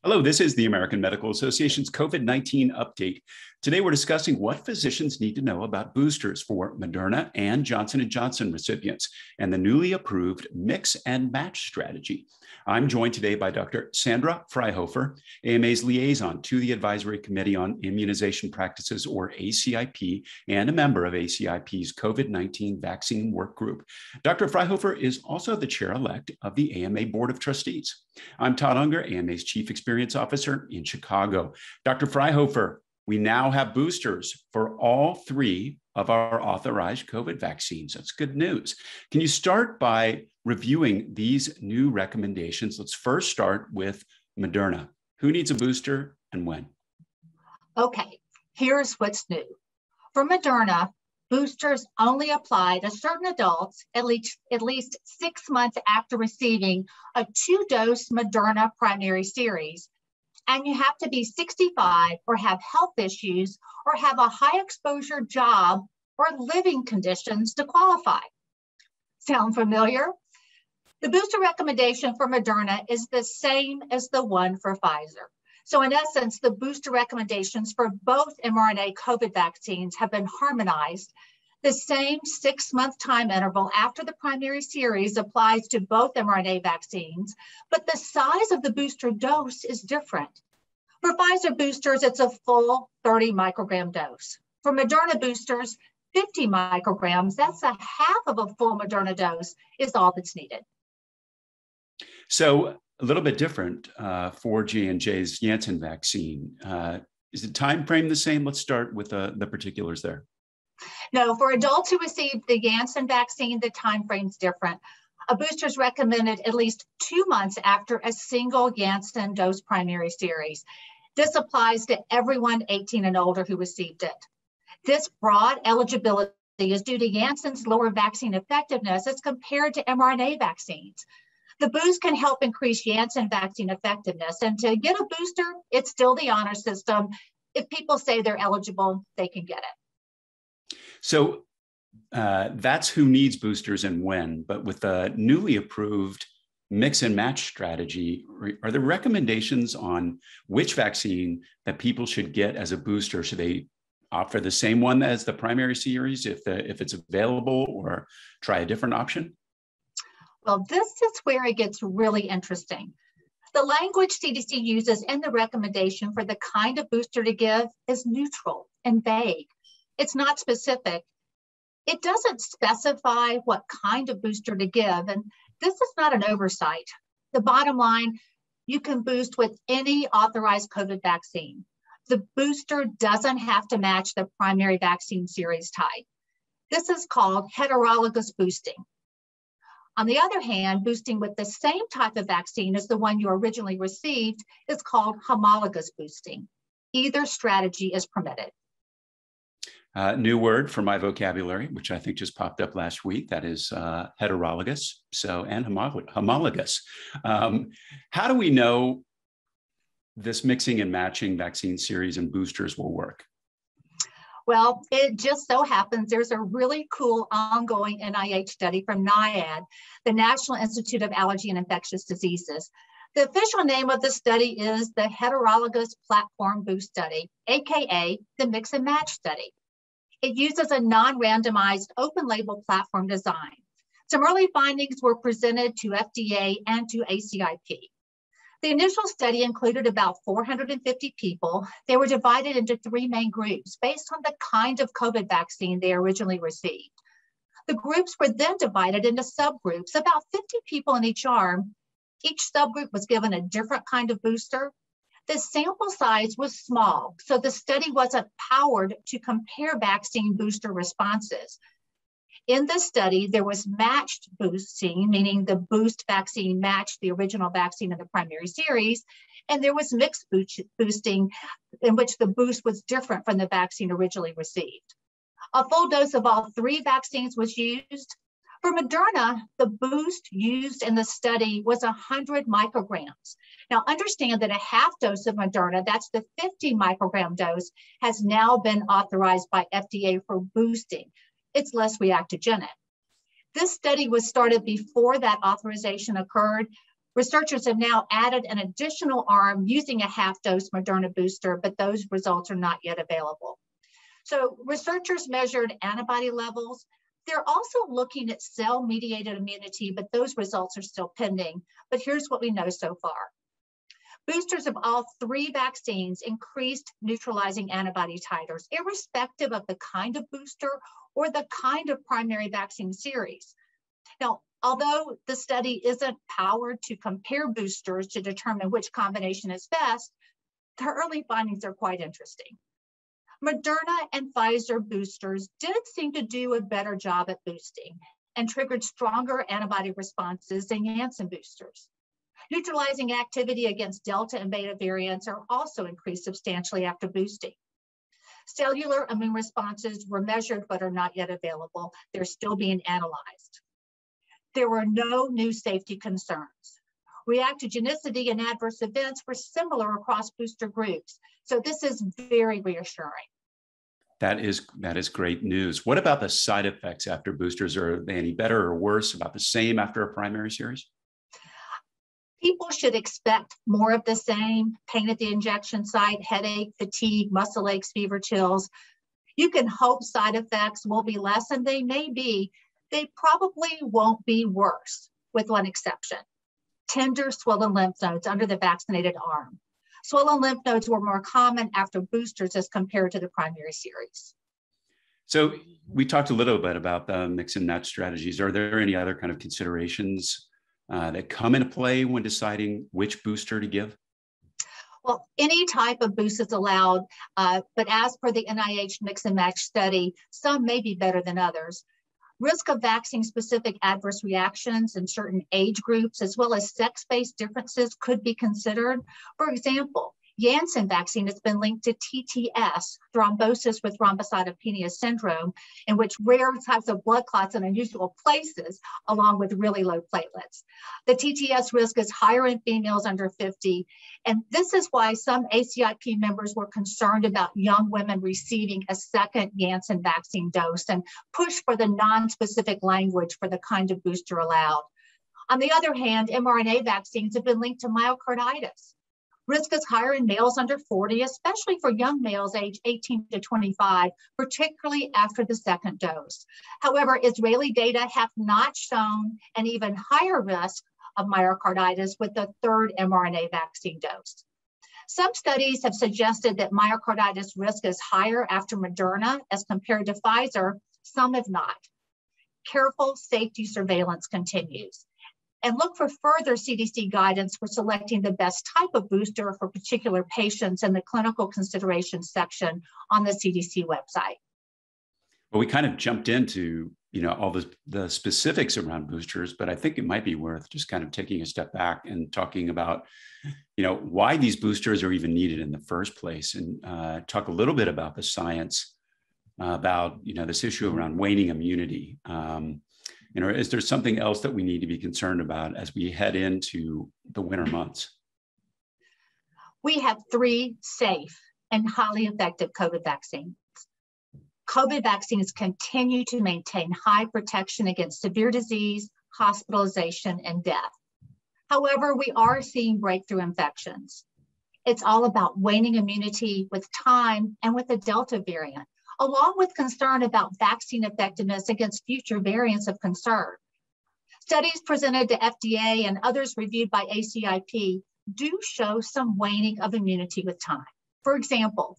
Hello, this is the American Medical Association's COVID-19 update. Today, we're discussing what physicians need to know about boosters for Moderna and Johnson & Johnson recipients and the newly approved mix and match strategy. I'm joined today by Dr. Sandra Fryhofer, AMA's liaison to the Advisory Committee on Immunization Practices, or ACIP, and a member of ACIP's COVID-19 vaccine work group. Dr. Fryhofer is also the chair-elect of the AMA Board of Trustees. I'm Todd Unger, AMA's Chief Experience Officer in Chicago. Dr. Fryhofer, we now have boosters for all three of our authorized COVID vaccines. That's good news. Can you start by reviewing these new recommendations? Let's first start with Moderna. Who needs a booster and when? Okay, here's what's new. For Moderna, boosters only apply to certain adults at least 6 months after receiving a 2-dose Moderna primary series. And you have to be 65 or have health issues or have a high exposure job or living conditions to qualify. Sound familiar? The booster recommendation for Moderna is the same as the one for Pfizer. So in essence, the booster recommendations for both mRNA COVID vaccines have been harmonized. The same 6-month time interval after the primary series applies to both mRNA vaccines, but the size of the booster dose is different. For Pfizer boosters, it's a full 30 microgram dose. For Moderna boosters, 50 micrograms, that's a half of a full Moderna dose, is all that's needed. So a little bit different for J&J's Janssen vaccine. Is the time frame the same? Let's start with the particulars there. No, for adults who received the Janssen vaccine, the time frame's different. A booster is recommended at least 2 months after a single Janssen dose primary series. This applies to everyone 18 and older who received it. This broad eligibility is due to Janssen's lower vaccine effectiveness as compared to mRNA vaccines. The boost can help increase Janssen vaccine effectiveness, and to get a booster, it's still the honor system. If people say they're eligible, they can get it. So that's who needs boosters and when, but with the newly approved mix and match strategy, are there recommendations on which vaccine that people should get as a booster? Should they opt for the same one as the primary series if it's available, or try a different option? Well, this is where it gets really interesting. The language CDC uses in the recommendation for the kind of booster to give is neutral and vague. It's not specific. It doesn't specify what kind of booster to give, and this is not an oversight. The bottom line, you can boost with any authorized COVID vaccine. The booster doesn't have to match the primary vaccine series type. This is called heterologous boosting. On the other hand, boosting with the same type of vaccine as the one you originally received is called homologous boosting. Either strategy is permitted. New word for my vocabulary, which I think just popped up last week. That is heterologous, and homologous. How do we know this mixing and matching vaccine series and boosters will work? Well, it just so happens there's a really cool ongoing NIH study from NIAID, the National Institute of Allergy and Infectious Diseases. The official name of the study is the Heterologous Platform Boost Study, AKA the Mix and Match Study. It uses a non-randomized open-label platform design. Some early findings were presented to FDA and to ACIP. The initial study included about 450 people. They were divided into 3 main groups based on the kind of COVID vaccine they originally received. The groups were then divided into subgroups, about 50 people in each arm. Each subgroup was given a different kind of booster. The sample size was small, so the study wasn't powered to compare vaccine booster responses. In this study, there was matched boosting, meaning the boost vaccine matched the original vaccine in the primary series, and there was mixed boosting in which the boost was different from the vaccine originally received. A full dose of all 3 vaccines was used. For Moderna, the boost used in the study was 100 micrograms. Now understand that a half dose of Moderna, that's the 50 microgram dose, has now been authorized by FDA for boosting. It's less reactogenic. This study was started before that authorization occurred. Researchers have now added an additional arm using a half-dose Moderna booster, but those results are not yet available. So researchers measured antibody levels. They're also looking at cell-mediated immunity, but those results are still pending. But here's what we know so far. Boosters of all three vaccines increased neutralizing antibody titers, irrespective of the kind of booster or the kind of primary vaccine series. Now, although the study isn't powered to compare boosters to determine which combination is best, the early findings are quite interesting. Moderna and Pfizer boosters did seem to do a better job at boosting and triggered stronger antibody responses than Janssen boosters. Neutralizing activity against Delta and Beta variants are also increased substantially after boosting. Cellular immune responses were measured but are not yet available. They're still being analyzed. There were no new safety concerns. Reactogenicity and adverse events were similar across booster groups. So this is very reassuring. That is great news. What about the side effects after boosters? Are they any better or worse, about the same after a primary series? People should expect more of the same: pain at the injection site, headache, fatigue, muscle aches, fever, chills. You can hope side effects will be less, and they may be. They probably won't be worse, with one exception: tender swollen lymph nodes under the vaccinated arm. Swollen lymph nodes were more common after boosters as compared to the primary series. So we talked a little bit about the mix and match strategies. Are there any other kind of considerations that come into play when deciding which booster to give? Well, any type of boost is allowed, but as per the NIH mix and match study, some may be better than others. Risk of vaccine-specific adverse reactions in certain age groups, as well as sex-based differences, could be considered. For example, Janssen vaccine has been linked to TTS, thrombosis with thrombocytopenia syndrome, in which rare types of blood clots in unusual places, along with really low platelets. The TTS risk is higher in females under 50, and this is why some ACIP members were concerned about young women receiving a second Janssen vaccine dose and pushed for the non-specific language for the kind of booster allowed. On the other hand, mRNA vaccines have been linked to myocarditis. Risk is higher in males under 40, especially for young males aged 18 to 25, particularly after the second dose. However, Israeli data have not shown an even higher risk of myocarditis with the third mRNA vaccine dose. Some studies have suggested that myocarditis risk is higher after Moderna as compared to Pfizer. Some have not. Careful safety surveillance continues. And look for further CDC guidance for selecting the best type of booster for particular patients in the clinical considerations section on the CDC website. Well, we kind of jumped into all the specifics around boosters, but I think it might be worth just kind of taking a step back and talking about why these boosters are even needed in the first place, and talk a little bit about the science about this issue around waning immunity. Is there something else that we need to be concerned about as we head into the winter months? We have 3 safe and highly effective COVID vaccines. COVID vaccines continue to maintain high protection against severe disease, hospitalization, and death. However, we are seeing breakthrough infections. It's all about waning immunity with time and with the Delta variant, along with concern about vaccine effectiveness against future variants of concern. Studies presented to FDA and others reviewed by ACIP do show some waning of immunity with time. For example,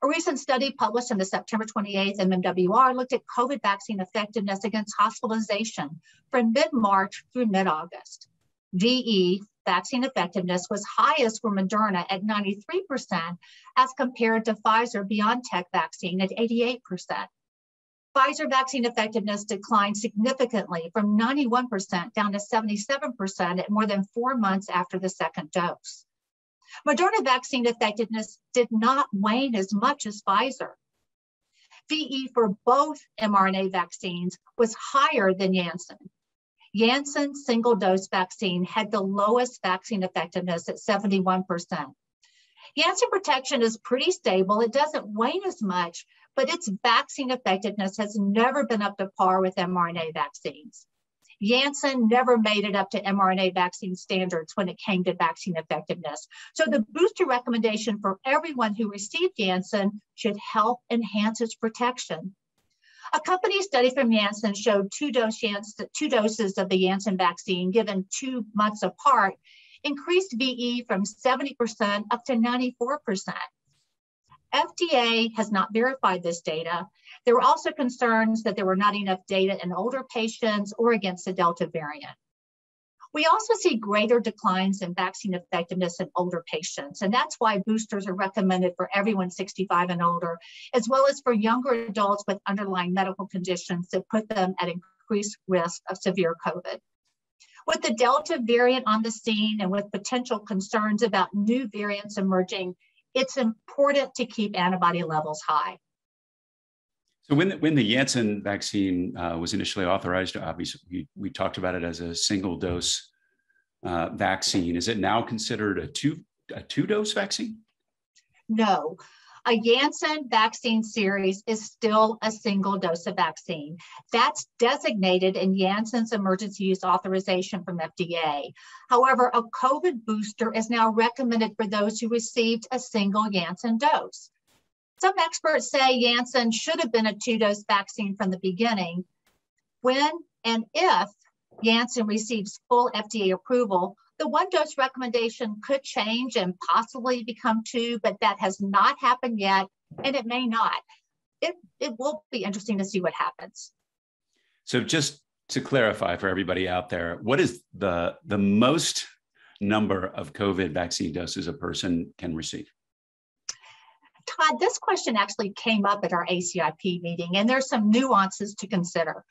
a recent study published in the September 28th MMWR looked at COVID vaccine effectiveness against hospitalization from mid-March through mid-August. VE vaccine effectiveness was highest for Moderna at 93% as compared to Pfizer-BioNTech vaccine at 88%. Pfizer vaccine effectiveness declined significantly from 91% down to 77% at more than 4 months after the second dose. Moderna vaccine effectiveness did not wane as much as Pfizer. VE for both mRNA vaccines was higher than Janssen. Janssen's single-dose vaccine had the lowest vaccine effectiveness at 71%. Janssen protection is pretty stable. It doesn't wane as much, but its vaccine effectiveness has never been up to par with mRNA vaccines. Janssen never made it up to mRNA vaccine standards when it came to vaccine effectiveness. So the booster recommendation for everyone who received Janssen should help enhance its protection. A company study from Janssen showed two doses of the Janssen vaccine given 2 months apart increased VE from 70% up to 94%. FDA has not verified this data. There were also concerns that there were not enough data in older patients or against the Delta variant. We also see greater declines in vaccine effectiveness in older patients, and that's why boosters are recommended for everyone 65 and older, as well as for younger adults with underlying medical conditions that put them at increased risk of severe COVID. With the Delta variant on the scene and with potential concerns about new variants emerging, it's important to keep antibody levels high. So when the Janssen vaccine was initially authorized, obviously we talked about it as a single dose vaccine. Is it now considered a two dose vaccine? No, a Janssen vaccine series is still a single dose of vaccine. That's designated in Janssen's emergency use authorization from FDA. However, a COVID booster is now recommended for those who received a single Janssen dose. Some experts say Janssen should have been a 2-dose vaccine from the beginning. When and if Janssen receives full FDA approval, the 1-dose recommendation could change and possibly become 2, but that has not happened yet, and it may not. It will be interesting to see what happens. So just to clarify for everybody out there, what is the most number of COVID vaccine doses a person can receive? Todd, this question actually came up at our ACIP meeting, and there's some nuances to consider.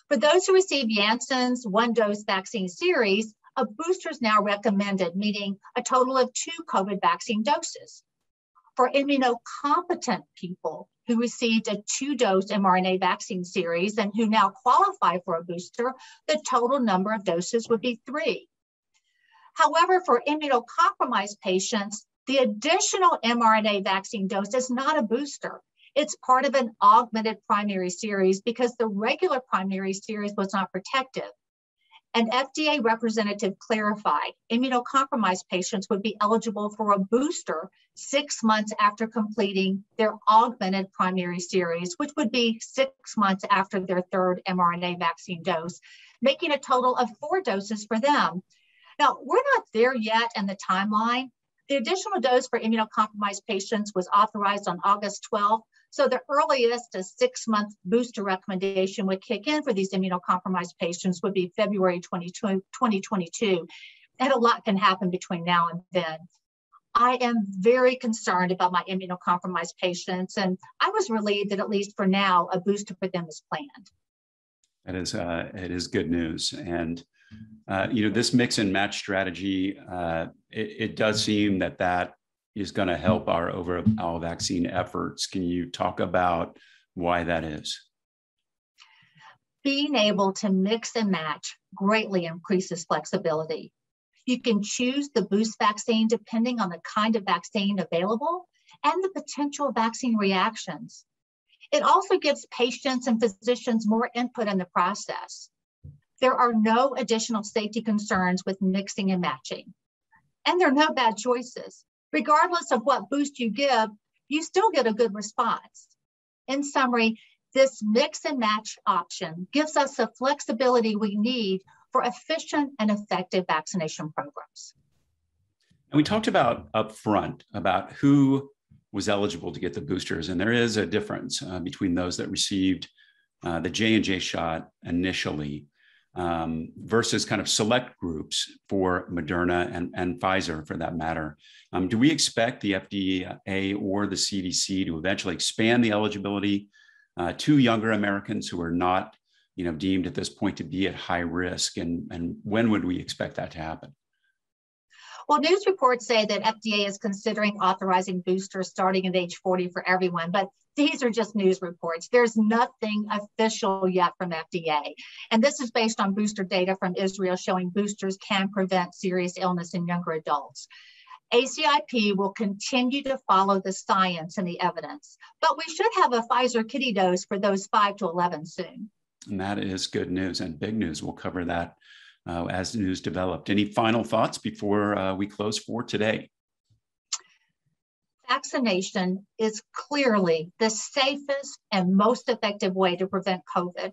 For those who receive Janssen's 1-dose vaccine series, a booster is now recommended, meaning a total of 2 COVID vaccine doses. For immunocompetent people who received a 2-dose mRNA vaccine series and who now qualify for a booster, the total number of doses would be 3. However, for immunocompromised patients, the additional mRNA vaccine dose is not a booster. It's part of an augmented primary series because the regular primary series was not protective. An FDA representative clarified immunocompromised patients would be eligible for a booster 6 months after completing their augmented primary series, which would be 6 months after their 3rd mRNA vaccine dose, making a total of 4 doses for them. Now, we're not there yet in the timeline. The additional dose for immunocompromised patients was authorized on August 12th, so the earliest a 6-month booster recommendation would kick in for these immunocompromised patients would be February 2022, and a lot can happen between now and then. I am very concerned about my immunocompromised patients, and I was relieved that at least for now, a booster for them is planned. It is good news. And this mix and match strategy, it does seem that is going to help our overall vaccine efforts. Can you talk about why that is? Being able to mix and match greatly increases flexibility. You can choose the boost vaccine depending on the kind of vaccine available and the potential vaccine reactions. It also gives patients and physicians more input in the process. There are no additional safety concerns with mixing and matching. And there are no bad choices. Regardless of what boost you give, you still get a good response. In summary, this mix and match option gives us the flexibility we need for efficient and effective vaccination programs. And we talked about upfront about who was eligible to get the boosters, and there is a difference between those that received the J&J shot initially versus kind of select groups for Moderna and Pfizer for that matter. Do we expect the FDA or the CDC to eventually expand the eligibility to younger Americans who are not deemed at this point to be at high risk? And when would we expect that to happen? Well, news reports say that FDA is considering authorizing boosters starting at age 40 for everyone, but these are just news reports. There's nothing official yet from FDA. And this is based on booster data from Israel showing boosters can prevent serious illness in younger adults. ACIP will continue to follow the science and the evidence, but we should have a Pfizer kiddie dose for those 5 to 11 soon. And that is good news and big news. We'll cover that as the news developed. Any final thoughts before we close for today? Vaccination is clearly the safest and most effective way to prevent COVID.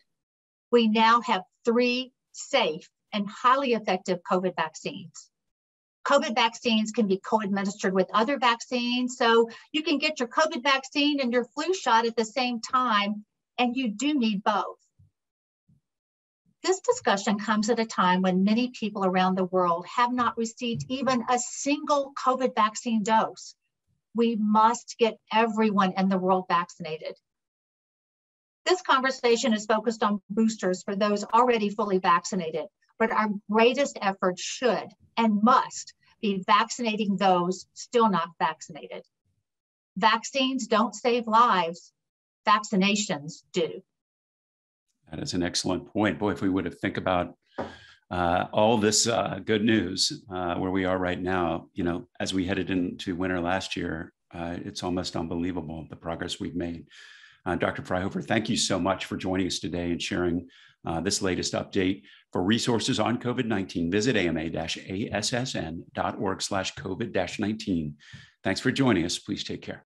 We now have 3 safe and highly effective COVID vaccines. COVID vaccines can be co-administered with other vaccines, so you can get your COVID vaccine and your flu shot at the same time, and you do need both. This discussion comes at a time when many people around the world have not received even a single COVID vaccine dose. We must get everyone in the world vaccinated. This conversation is focused on boosters for those already fully vaccinated, but our greatest effort should and must be vaccinating those still not vaccinated. Vaccines don't save lives, vaccinations do. That is an excellent point. Boy, if we would have think about all this good news where we are right now, as we headed into winter last year, it's almost unbelievable the progress we've made. Dr. Fryhofer, thank you so much for joining us today and sharing this latest update. For resources on COVID-19, visit ama-assn.org/COVID-19. Thanks for joining us. Please take care.